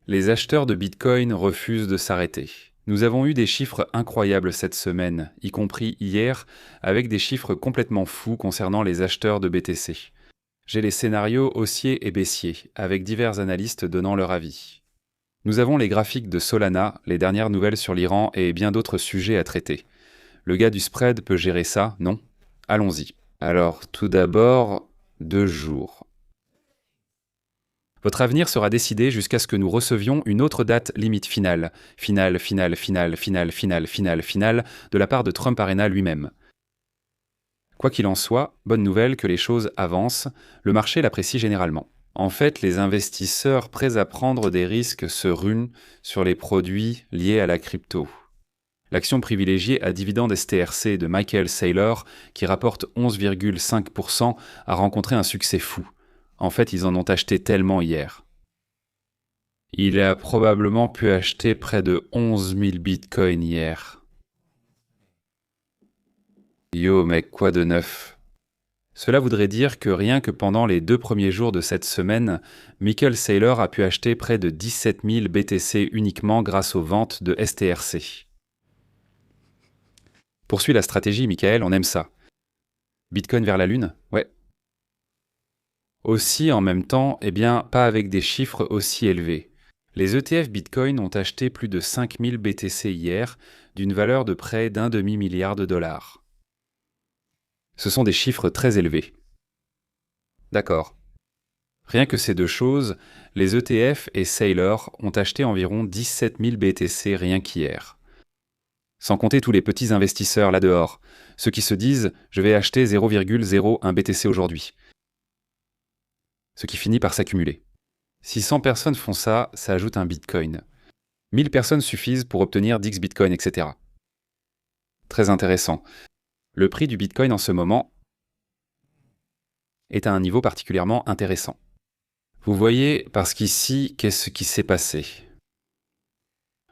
Les acheteurs de Bitcoin refusent de s'arrêter. Nous avons eu des chiffres incroyables cette semaine, y compris hier, avec des chiffres complètement fous concernant les acheteurs de BTC. J'ai les scénarios haussiers et baissiers, avec divers analystes donnant leur avis. Nous avons les graphiques de Solana, les dernières nouvelles sur l'Iran et bien d'autres sujets à traiter. Le gars du spread peut gérer ça, non? Allons-y. Alors, tout d'abord, 2 jours. Votre avenir sera décidé jusqu'à ce que nous recevions une autre date limite finale de la part de Trump Arena lui-même. Quoi qu'il en soit, bonne nouvelle que les choses avancent, le marché l'apprécie généralement. En fait, les investisseurs prêts à prendre des risques se ruent sur les produits liés à la crypto. L'action privilégiée à dividende STRC de Michael Saylor, qui rapporte 11,5%, a rencontré un succès fou. En fait, ils en ont acheté tellement hier. Il a probablement pu acheter près de 11 000 bitcoins hier. Yo mec, quoi de neuf? Cela voudrait dire que rien que pendant les 2 premiers jours de cette semaine, Michael Saylor a pu acheter près de 17 000 BTC uniquement grâce aux ventes de STRC. Poursuis la stratégie, Michael, on aime ça. Bitcoin vers la lune? Ouais. Aussi, en même temps, pas avec des chiffres aussi élevés. Les ETF Bitcoin ont acheté plus de 5000 BTC hier, d'une valeur de près d'un demi-milliard de dollars. Ce sont des chiffres très élevés. D'accord. Rien que ces deux choses, les ETF et Saylor ont acheté environ 17 000 BTC rien qu'hier. Sans compter tous les petits investisseurs là dehors, ceux qui se disent « je vais acheter 0,01 BTC aujourd'hui », ce qui finit par s'accumuler. Si 100 personnes font ça, ça ajoute un bitcoin. 1000 personnes suffisent pour obtenir 10 bitcoins, etc. Très intéressant. Le prix du bitcoin en ce moment est à un niveau particulièrement intéressant. Vous voyez, parce qu'ici, qu'est-ce qui s'est passé?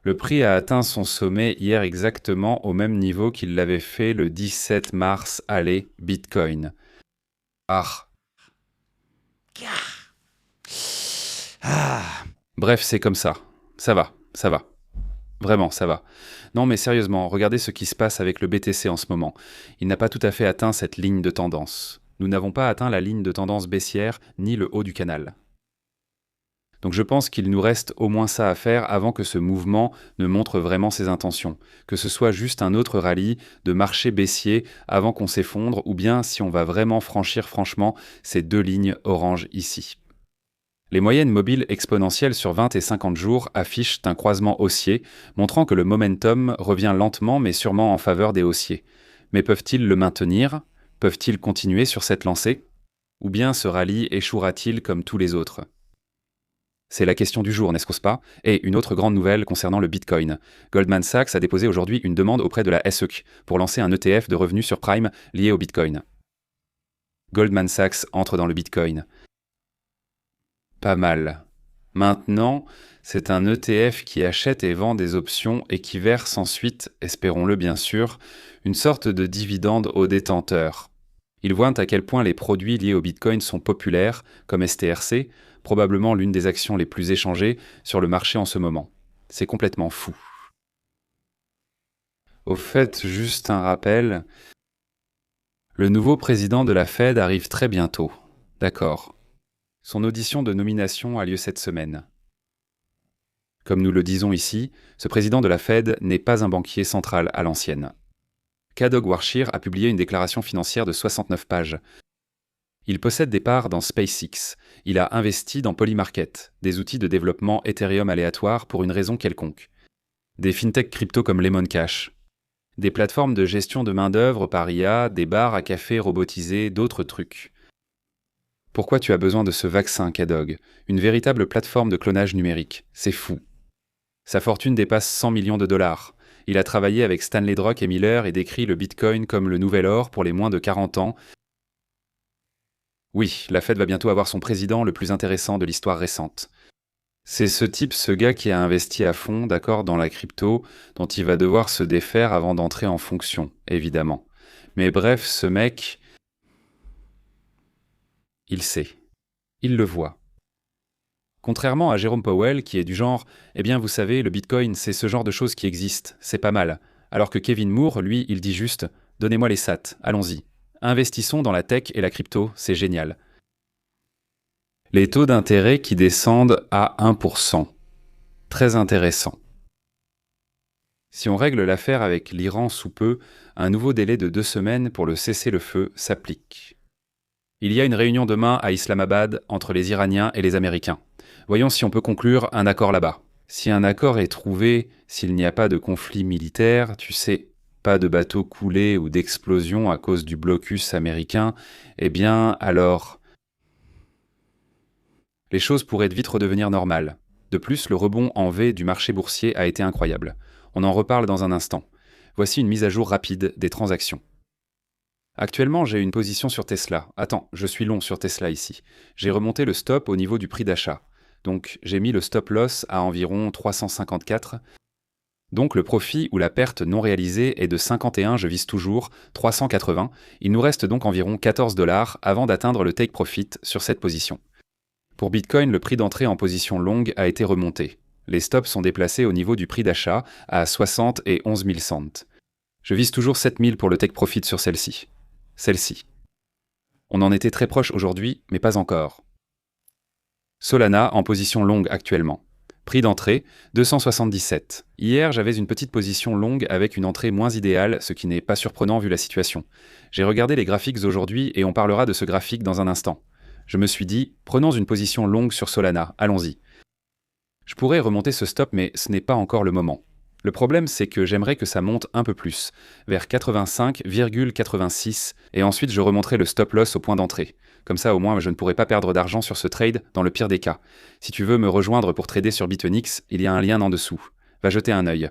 Le prix a atteint son sommet hier exactement au même niveau qu'il l'avait fait le 17 mars. Allez, bitcoin. Ah. Bref, c'est comme ça. Ça va, ça va. Vraiment, ça va. Non, mais sérieusement, regardez ce qui se passe avec le BTC en ce moment. Il n'a pas tout à fait atteint cette ligne de tendance. Nous n'avons pas atteint la ligne de tendance baissière ni le haut du canal. Donc je pense qu'il nous reste au moins ça à faire avant que ce mouvement ne montre vraiment ses intentions, que ce soit juste un autre rallye de marché baissier avant qu'on s'effondre, ou bien si on va vraiment franchir franchement ces deux lignes orange ici. Les moyennes mobiles exponentielles sur 20 et 50 jours affichent un croisement haussier, montrant que le momentum revient lentement mais sûrement en faveur des haussiers. Mais peuvent-ils le maintenir? Peuvent-ils continuer sur cette lancée? Ou bien ce rallye échouera-t-il comme tous les autres? C'est la question du jour, n'est-ce pas? Et une autre grande nouvelle concernant le Bitcoin. Goldman Sachs a déposé aujourd'hui une demande auprès de la SEC pour lancer un ETF de revenus sur Prime lié au Bitcoin. Goldman Sachs entre dans le Bitcoin. Pas mal. Maintenant, c'est un ETF qui achète et vend des options et qui verse ensuite, espérons-le bien sûr, une sorte de dividende aux détenteurs. Ils voient à quel point les produits liés au Bitcoin sont populaires, comme STRC, probablement l'une des actions les plus échangées sur le marché en ce moment. C'est complètement fou. Au fait, juste un rappel, le nouveau président de la Fed arrive très bientôt. D'accord. Son audition de nomination a lieu cette semaine. Comme nous le disons ici, ce président de la Fed n'est pas un banquier central à l'ancienne. Kadog Warshir a publié une déclaration financière de 69 pages. Il possède des parts dans SpaceX. Il a investi dans Polymarket, des outils de développement Ethereum aléatoire pour une raison quelconque. Des fintech crypto comme Lemon Cash. Des plateformes de gestion de main-d'œuvre par IA, des bars à café robotisés, d'autres trucs. Pourquoi tu as besoin de ce vaccin, Kadog? Une véritable plateforme de clonage numérique. C'est fou. Sa fortune dépasse 100 millions de dollars. Il a travaillé avec Stanley Drucke et Miller et décrit le Bitcoin comme le nouvel or pour les moins de 40 ans. Oui, la Fed va bientôt avoir son président le plus intéressant de l'histoire récente. C'est ce gars qui a investi à fond, d'accord, dans la crypto, dont il va devoir se défaire avant d'entrer en fonction, évidemment. Mais bref, ce mec, il sait. Il le voit. Contrairement à Jérôme Powell, qui est du genre « Eh bien, vous savez, le Bitcoin, c'est ce genre de choses qui existent, c'est pas mal ». Alors que Kevin Moore, lui, il dit juste « Donnez-moi les sats, allons-y. Investissons dans la tech et la crypto, c'est génial ». Les taux d'intérêt qui descendent à 1%. Très intéressant. Si on règle l'affaire avec l'Iran sous peu, un nouveau délai de 2 semaines pour le cessez-le-feu s'applique. Il y a une réunion demain à Islamabad entre les Iraniens et les Américains. Voyons si on peut conclure un accord là-bas. Si un accord est trouvé, s'il n'y a pas de conflit militaire, tu sais, pas de bateau coulé ou d'explosion à cause du blocus américain, eh bien alors, les choses pourraient vite redevenir normales. De plus, le rebond en V du marché boursier a été incroyable. On en reparle dans un instant. Voici une mise à jour rapide des transactions. Actuellement, j'ai une position sur Tesla. Attends, je suis long sur Tesla ici. J'ai remonté le stop au niveau du prix d'achat. Donc, j'ai mis le stop loss à environ 354. Donc, le profit ou la perte non réalisée est de 51, je vise toujours, 380. Il nous reste donc environ 14 $ avant d'atteindre le take profit sur cette position. Pour Bitcoin, le prix d'entrée en position longue a été remonté. Les stops sont déplacés au niveau du prix d'achat à 60 et 11 000 cents. Je vise toujours 7000 pour le take profit sur celle-ci. On en était très proche aujourd'hui, mais pas encore. Solana en position longue actuellement. Prix d'entrée, 277. Hier, j'avais une petite position longue avec une entrée moins idéale, ce qui n'est pas surprenant vu la situation. J'ai regardé les graphiques aujourd'hui et on parlera de ce graphique dans un instant. Je me suis dit, prenons une position longue sur Solana, allons-y. Je pourrais remonter ce stop, mais ce n'est pas encore le moment. Le problème, c'est que j'aimerais que ça monte un peu plus, vers 85,86, et ensuite je remonterai le stop loss au point d'entrée. Comme ça, au moins, je ne pourrai pas perdre d'argent sur ce trade dans le pire des cas. Si tu veux me rejoindre pour trader sur Bitfinex, il y a un lien en dessous. Va jeter un œil.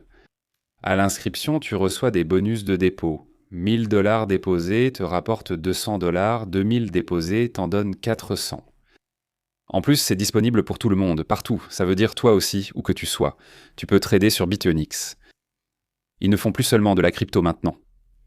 À l'inscription, tu reçois des bonus de dépôt. 1000 $ déposés te rapportent 200 $, 2000 déposés t'en donnent 400. En plus, c'est disponible pour tout le monde, partout. Ça veut dire toi aussi, où que tu sois. Tu peux trader sur Bitfinex. Ils ne font plus seulement de la crypto maintenant.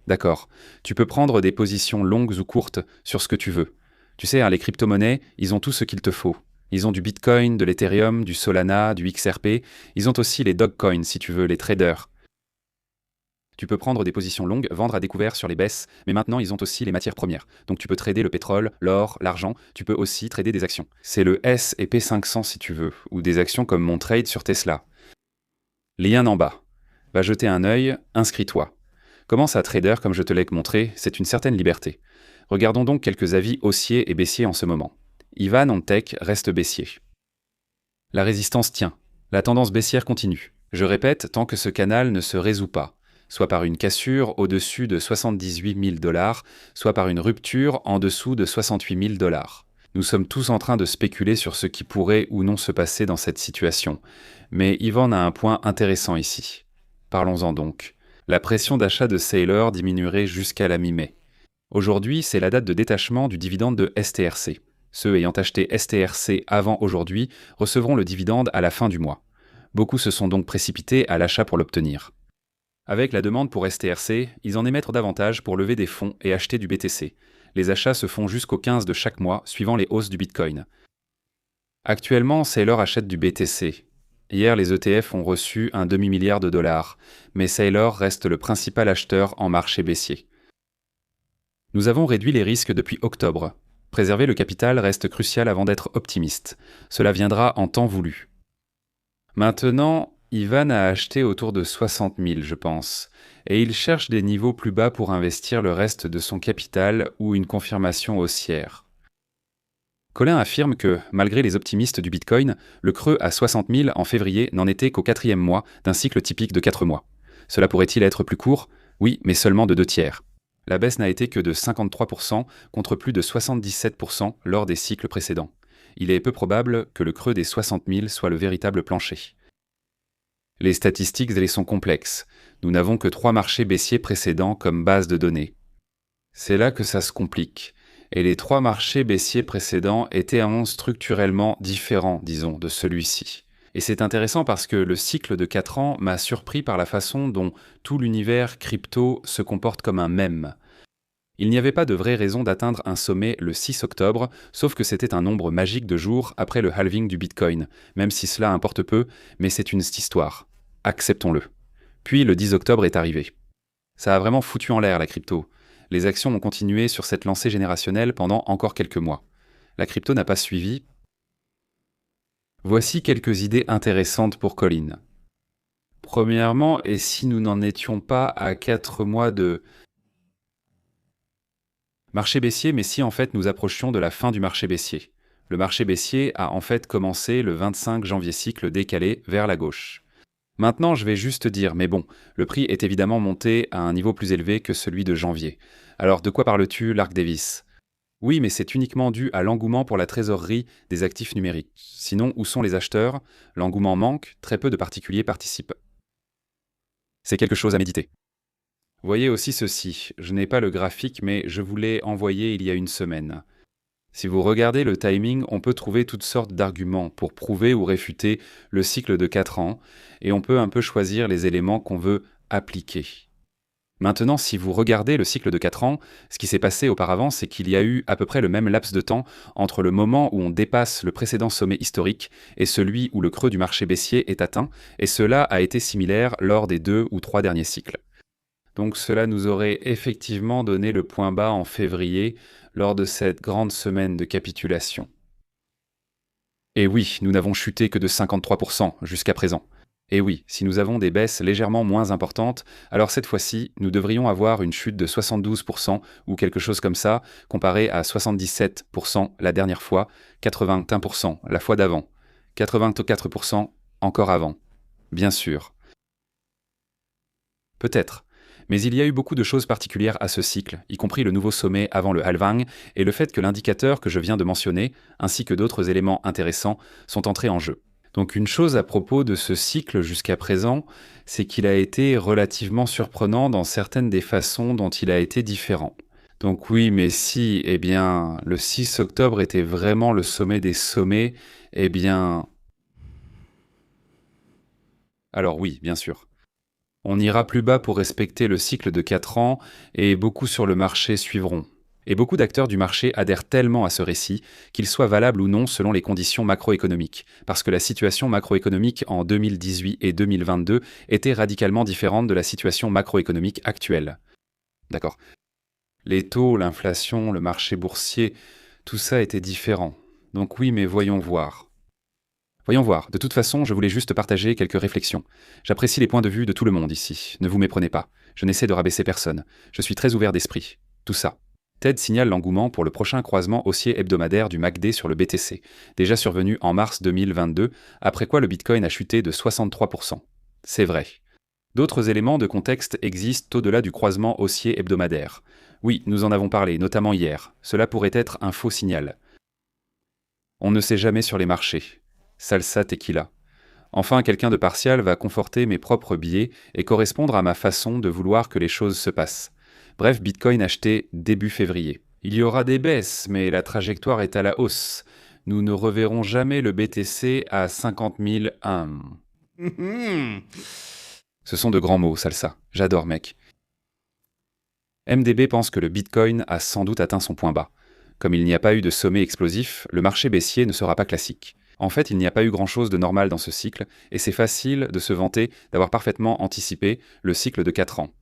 D'accord. Tu peux prendre des positions longues ou courtes sur ce que tu veux. Tu sais, les crypto-monnaies, ils ont tout ce qu'il te faut. Ils ont du Bitcoin, de l'Ethereum, du Solana, du XRP. Ils ont aussi les Dogecoin, si tu veux, les traders. Tu peux prendre des positions longues, vendre à découvert sur les baisses, mais maintenant ils ont aussi les matières premières. Donc tu peux trader le pétrole, l'or, l'argent, tu peux aussi trader des actions. C'est le S&P 500 si tu veux, ou des actions comme mon trade sur Tesla. Lien en bas. Va jeter un œil, inscris-toi. Commence à trader comme je te l'ai montré, c'est une certaine liberté. Regardons donc quelques avis haussiers et baissiers en ce moment. Ivan on Tech reste baissier. La résistance tient. La tendance baissière continue. Je répète, tant que ce canal ne se résout pas. Soit par une cassure au-dessus de 78 000 $, soit par une rupture en dessous de 68 000 $. Nous sommes tous en train de spéculer sur ce qui pourrait ou non se passer dans cette situation. Mais Ivan a un point intéressant ici. Parlons-en donc. La pression d'achat de Saylor diminuerait jusqu'à la mi-mai. Aujourd'hui, c'est la date de détachement du dividende de STRC. Ceux ayant acheté STRC avant aujourd'hui recevront le dividende à la fin du mois. Beaucoup se sont donc précipités à l'achat pour l'obtenir. Avec la demande pour STRC, ils en émettent davantage pour lever des fonds et acheter du BTC. Les achats se font jusqu'au 15 de chaque mois, suivant les hausses du Bitcoin. Actuellement, Saylor achète du BTC. Hier, les ETF ont reçu un demi-milliard de dollars, mais Saylor reste le principal acheteur en marché baissier. Nous avons réduit les risques depuis octobre. Préserver le capital reste crucial avant d'être optimiste. Cela viendra en temps voulu. Maintenant, Ivan a acheté autour de 60 000, je pense, et il cherche des niveaux plus bas pour investir le reste de son capital ou une confirmation haussière. Colin affirme que, malgré les optimistes du Bitcoin, le creux à 60 000 en février n'en était qu'au 4e mois d'un cycle typique de 4 mois. Cela pourrait-il être plus court? Oui, mais seulement de 2/3. La baisse n'a été que de 53% contre plus de 77% lors des cycles précédents. Il est peu probable que le creux des 60 000 soit le véritable plancher. Les statistiques sont complexes. Nous n'avons que 3 marchés baissiers précédents comme base de données. C'est là que ça se complique. Et les 3 marchés baissiers précédents étaient structurellement différents, disons, de celui-ci. Et c'est intéressant parce que le cycle de 4 ans m'a surpris par la façon dont tout l'univers crypto se comporte comme un mème. Il n'y avait pas de vraie raison d'atteindre un sommet le 6 octobre, sauf que c'était un nombre magique de jours après le halving du Bitcoin, même si cela importe peu, mais c'est une histoire. Acceptons-le. Puis le 10 octobre est arrivé. Ça a vraiment foutu en l'air la crypto. Les actions ont continué sur cette lancée générationnelle pendant encore quelques mois. La crypto n'a pas suivi. Voici quelques idées intéressantes pour Colin. Premièrement, et si nous n'en étions pas à 4 mois de marché baissier, mais si en fait nous approchions de la fin du marché baissier. Le marché baissier a en fait commencé le 25 janvier cycle décalé vers la gauche. Maintenant, je vais juste dire, mais bon, le prix est évidemment monté à un niveau plus élevé que celui de janvier. Alors de quoi parles-tu, Lark Davis? Oui, mais c'est uniquement dû à l'engouement pour la trésorerie des actifs numériques. Sinon, où sont les acheteurs? L'engouement manque, très peu de particuliers participent. C'est quelque chose à méditer. Voyez aussi ceci, je n'ai pas le graphique, mais je vous l'ai envoyé il y a une semaine. Si vous regardez le timing, on peut trouver toutes sortes d'arguments pour prouver ou réfuter le cycle de 4 ans, et on peut un peu choisir les éléments qu'on veut appliquer. Maintenant, si vous regardez le cycle de 4 ans, ce qui s'est passé auparavant, c'est qu'il y a eu à peu près le même laps de temps entre le moment où on dépasse le précédent sommet historique et celui où le creux du marché baissier est atteint, et cela a été similaire lors des 2 ou 3 derniers cycles. Donc cela nous aurait effectivement donné le point bas en février lors de cette grande semaine de capitulation. Et oui, nous n'avons chuté que de 53% jusqu'à présent. Et oui, si nous avons des baisses légèrement moins importantes, alors cette fois-ci, nous devrions avoir une chute de 72% ou quelque chose comme ça, comparé à 77% la dernière fois, 81% la fois d'avant, 84% encore avant. Bien sûr. Peut-être. Mais il y a eu beaucoup de choses particulières à ce cycle, y compris le nouveau sommet avant le halving et le fait que l'indicateur que je viens de mentionner, ainsi que d'autres éléments intéressants, sont entrés en jeu. Donc une chose à propos de ce cycle jusqu'à présent, c'est qu'il a été relativement surprenant dans certaines des façons dont il a été différent. Donc oui, mais si, eh bien, le 6 octobre était vraiment le sommet des sommets, eh bien... Alors oui, bien sûr. On ira plus bas pour respecter le cycle de 4 ans et beaucoup sur le marché suivront. Et beaucoup d'acteurs du marché adhèrent tellement à ce récit, qu'il soit valable ou non selon les conditions macroéconomiques, parce que la situation macroéconomique en 2018 et 2022 était radicalement différente de la situation macroéconomique actuelle. D'accord. Les taux, l'inflation, le marché boursier, tout ça était différent. Donc oui, mais voyons voir. Voyons voir, de toute façon, je voulais juste partager quelques réflexions. J'apprécie les points de vue de tout le monde ici, ne vous méprenez pas. Je n'essaie de rabaisser personne. Je suis très ouvert d'esprit. Tout ça. TED signale l'engouement pour le prochain croisement haussier hebdomadaire du MACD sur le BTC, déjà survenu en mars 2022, après quoi le Bitcoin a chuté de 63%. C'est vrai. D'autres éléments de contexte existent au-delà du croisement haussier hebdomadaire. Oui, nous en avons parlé, notamment hier. Cela pourrait être un faux signal. On ne sait jamais sur les marchés. Salsa tequila. Enfin, quelqu'un de partial va conforter mes propres biais et correspondre à ma façon de vouloir que les choses se passent. Bref, Bitcoin acheté début février. Il y aura des baisses, mais la trajectoire est à la hausse. Nous ne reverrons jamais le BTC à 50 001. Ce sont de grands mots, Salsa. J'adore, mec. MDB pense que le Bitcoin a sans doute atteint son point bas. Comme il n'y a pas eu de sommet explosif, le marché baissier ne sera pas classique. En fait, il n'y a pas eu grand-chose de normal dans ce cycle, et c'est facile de se vanter d'avoir parfaitement anticipé le cycle de 4 ans.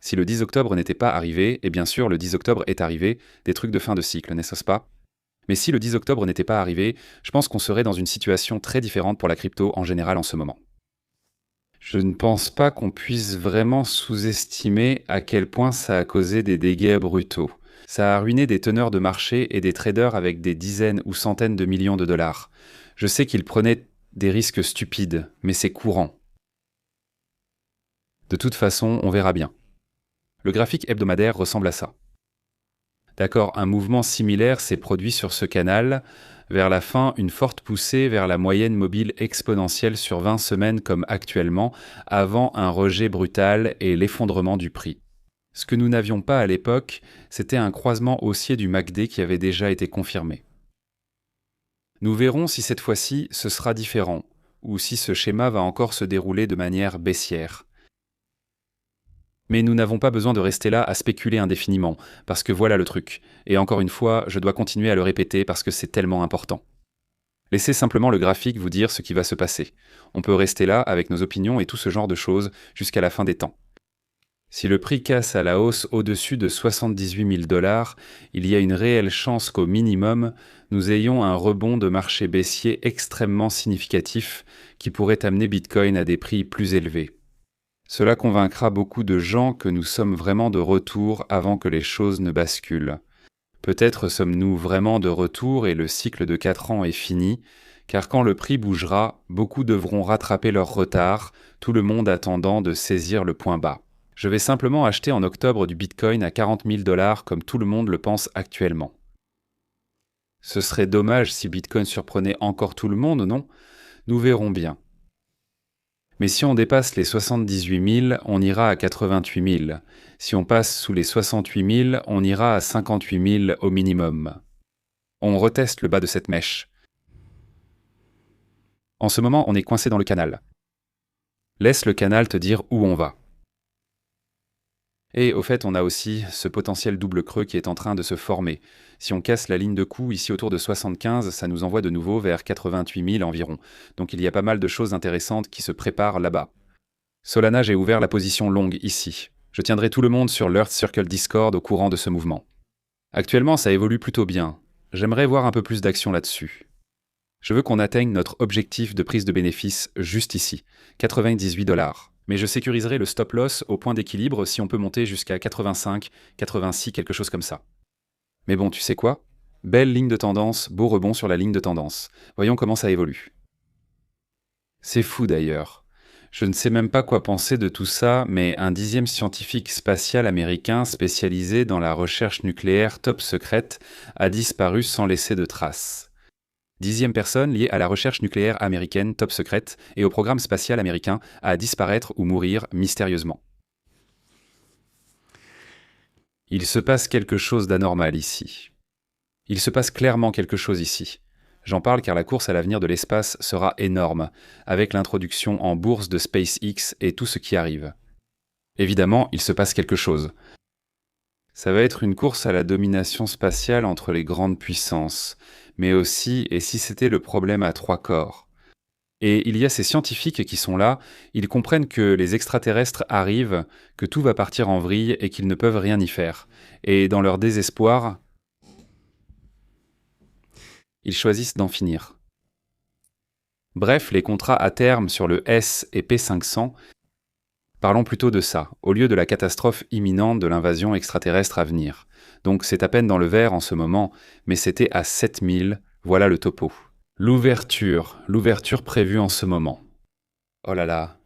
Si le 10 octobre n'était pas arrivé, et bien sûr le 10 octobre est arrivé, des trucs de fin de cycle, n'est-ce pas? Mais si le 10 octobre n'était pas arrivé, je pense qu'on serait dans une situation très différente pour la crypto en général en ce moment. Je ne pense pas qu'on puisse vraiment sous-estimer à quel point ça a causé des dégâts brutaux. Ça a ruiné des teneurs de marché et des traders avec des dizaines ou centaines de millions de dollars. Je sais qu'ils prenaient des risques stupides, mais c'est courant. De toute façon, on verra bien. Le graphique hebdomadaire ressemble à ça. D'accord, un mouvement similaire s'est produit sur ce canal. Vers la fin, une forte poussée vers la moyenne mobile exponentielle sur 20 semaines comme actuellement, avant un rejet brutal et l'effondrement du prix. Ce que nous n'avions pas à l'époque, c'était un croisement haussier du MACD qui avait déjà été confirmé. Nous verrons si cette fois-ci ce sera différent, ou si ce schéma va encore se dérouler de manière baissière. Mais nous n'avons pas besoin de rester là à spéculer indéfiniment, parce que voilà le truc. Et encore une fois, je dois continuer à le répéter parce que c'est tellement important. Laissez simplement le graphique vous dire ce qui va se passer. On peut rester là avec nos opinions et tout ce genre de choses jusqu'à la fin des temps. Si le prix casse à la hausse au-dessus de 78 000 $, il y a une réelle chance qu'au minimum, nous ayons un rebond de marché baissier extrêmement significatif qui pourrait amener Bitcoin à des prix plus élevés. Cela convaincra beaucoup de gens que nous sommes vraiment de retour avant que les choses ne basculent. Peut-être sommes-nous vraiment de retour et le cycle de 4 ans est fini, car quand le prix bougera, beaucoup devront rattraper leur retard, tout le monde attendant de saisir le point bas. Je vais simplement acheter en octobre du Bitcoin à 40 000 $ comme tout le monde le pense actuellement. Ce serait dommage si Bitcoin surprenait encore tout le monde, non ? Nous verrons bien. Mais si on dépasse les 78 000, on ira à 88 000. Si on passe sous les 68 000, on ira à 58 000 au minimum. On reteste le bas de cette mèche. En ce moment, on est coincé dans le canal. Laisse le canal te dire où on va. Et au fait, on a aussi ce potentiel double creux qui est en train de se former. Si on casse la ligne de coup ici autour de 75, ça nous envoie de nouveau vers 88 000 environ. Donc il y a pas mal de choses intéressantes qui se préparent là-bas. Solana, j'ai ouvert la position longue ici. Je tiendrai tout le monde sur l'Earth Circle Discord au courant de ce mouvement. Actuellement, ça évolue plutôt bien. J'aimerais voir un peu plus d'action là-dessus. Je veux qu'on atteigne notre objectif de prise de bénéfice juste ici, 98 $. Mais je sécuriserai le stop loss au point d'équilibre si on peut monter jusqu'à 85, 86, quelque chose comme ça. Mais bon, tu sais quoi ? Belle ligne de tendance, beau rebond sur la ligne de tendance. Voyons comment ça évolue. C'est fou d'ailleurs. Je ne sais même pas quoi penser de tout ça, mais un 10e scientifique spatial américain spécialisé dans la recherche nucléaire top secrète a disparu sans laisser de traces. 10e personne liée à la recherche nucléaire américaine top secrète et au programme spatial américain à disparaître ou mourir mystérieusement. Il se passe quelque chose d'anormal ici. Il se passe clairement quelque chose ici. J'en parle car la course à l'avenir de l'espace sera énorme, avec l'introduction en bourse de SpaceX et tout ce qui arrive. Évidemment, il se passe quelque chose. Ça va être une course à la domination spatiale entre les grandes puissances, mais aussi, et si c'était le problème à 3 corps. Et il y a ces scientifiques qui sont là, ils comprennent que les extraterrestres arrivent, que tout va partir en vrille et qu'ils ne peuvent rien y faire. Et dans leur désespoir, ils choisissent d'en finir. Bref, les contrats à terme sur le S et P500, parlons plutôt de ça, au lieu de la catastrophe imminente de l'invasion extraterrestre à venir. Donc c'est à peine dans le vert en ce moment, mais c'était à 7000, voilà le topo. L'ouverture prévue en ce moment. Oh là là.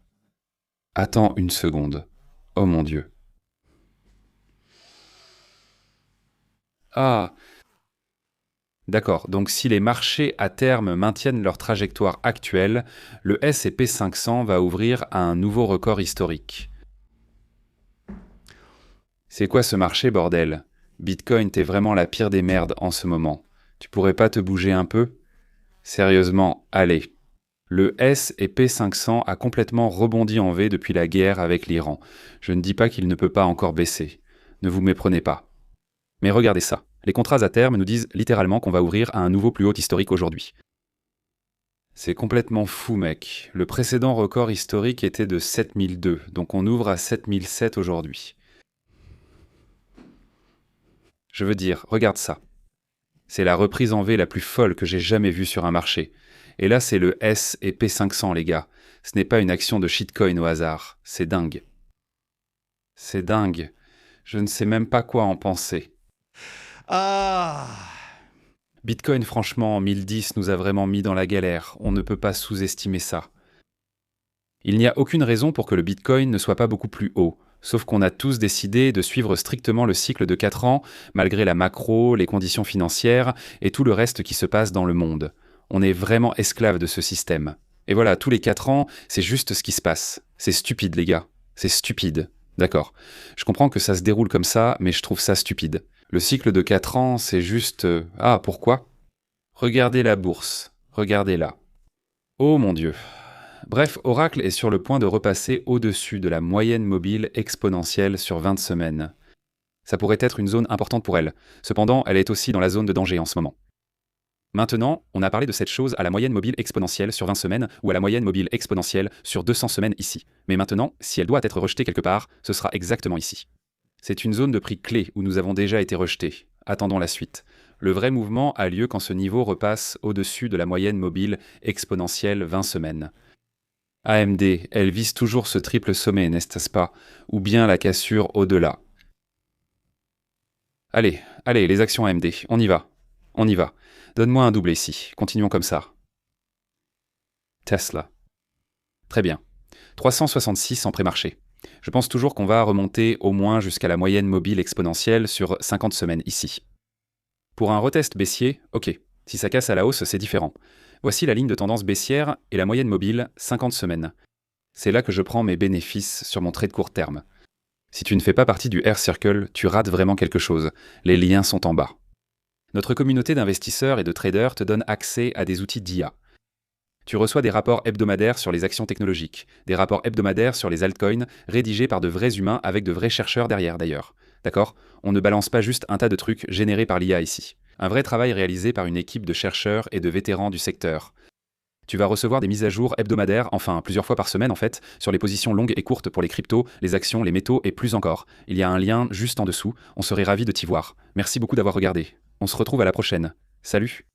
Attends une seconde. Oh mon Dieu. Ah. D'accord, donc si les marchés à terme maintiennent leur trajectoire actuelle, le S&P 500 va ouvrir à un nouveau record historique. C'est quoi ce marché, bordel ? Bitcoin, t'es vraiment la pire des merdes en ce moment. Tu pourrais pas te bouger un peu ? Sérieusement, allez. Le S&P 500 a complètement rebondi en V depuis la guerre avec l'Iran. Je ne dis pas qu'il ne peut pas encore baisser. Ne vous méprenez pas. Mais regardez ça. Les contrats à terme nous disent littéralement qu'on va ouvrir à un nouveau plus haut historique aujourd'hui. C'est complètement fou, mec. Le précédent record historique était de 7002, donc on ouvre à 7007 aujourd'hui. Je veux dire, regarde ça. C'est la reprise en V la plus folle que j'ai jamais vue sur un marché. Et là, c'est le S&P 500, les gars. Ce n'est pas une action de shitcoin au hasard. C'est dingue. C'est dingue. Je ne sais même pas quoi en penser. Bitcoin, franchement, en 1010 nous a vraiment mis dans la galère. On ne peut pas sous-estimer ça. Il n'y a aucune raison pour que le Bitcoin ne soit pas beaucoup plus haut. Sauf qu'on a tous décidé de suivre strictement le cycle de 4 ans, malgré la macro, les conditions financières et tout le reste qui se passe dans le monde. On est vraiment esclave de ce système. Et voilà, tous les 4 ans, c'est juste ce qui se passe. C'est stupide, les gars. C'est stupide. D'accord. Je comprends que ça se déroule comme ça, mais je trouve ça stupide. Le cycle de 4 ans, c'est juste... pourquoi ? Regardez la bourse. Regardez-la. Oh mon Dieu. Bref, Oracle est sur le point de repasser au-dessus de la moyenne mobile exponentielle sur 20 semaines. Ça pourrait être une zone importante pour elle. Cependant, elle est aussi dans la zone de danger en ce moment. Maintenant, on a parlé de cette chose à la moyenne mobile exponentielle sur 20 semaines ou à la moyenne mobile exponentielle sur 200 semaines ici. Mais maintenant, si elle doit être rejetée quelque part, ce sera exactement ici. C'est une zone de prix clé où nous avons déjà été rejetés. Attendons la suite. Le vrai mouvement a lieu quand ce niveau repasse au-dessus de la moyenne mobile exponentielle 20 semaines. AMD, elle vise toujours ce triple sommet, n'est-ce pas? Ou bien la cassure au-delà. Allez, les actions AMD, on y va. On y va. Donne-moi un double ici. Continuons comme ça. Tesla. Très bien. 366 en pré-marché. Je pense toujours qu'on va remonter au moins jusqu'à la moyenne mobile exponentielle sur 50 semaines ici. Pour un retest baissier, ok. Si ça casse à la hausse, c'est différent. Voici la ligne de tendance baissière et la moyenne mobile 50 semaines. C'est là que je prends mes bénéfices sur mon trade court terme. Si tu ne fais pas partie du Air Circle, tu rates vraiment quelque chose. Les liens sont en bas. Notre communauté d'investisseurs et de traders te donne accès à des outils d'IA. Tu reçois des rapports hebdomadaires sur les actions technologiques, des rapports hebdomadaires sur les altcoins, rédigés par de vrais humains avec de vrais chercheurs derrière d'ailleurs. D'accord? On ne balance pas juste un tas de trucs générés par l'IA ici. Un vrai travail réalisé par une équipe de chercheurs et de vétérans du secteur. Tu vas recevoir des mises à jour hebdomadaires, enfin plusieurs fois par semaine en fait, sur les positions longues et courtes pour les cryptos, les actions, les métaux et plus encore. Il y a un lien juste en dessous, on serait ravis de t'y voir. Merci beaucoup d'avoir regardé. On se retrouve à la prochaine. Salut!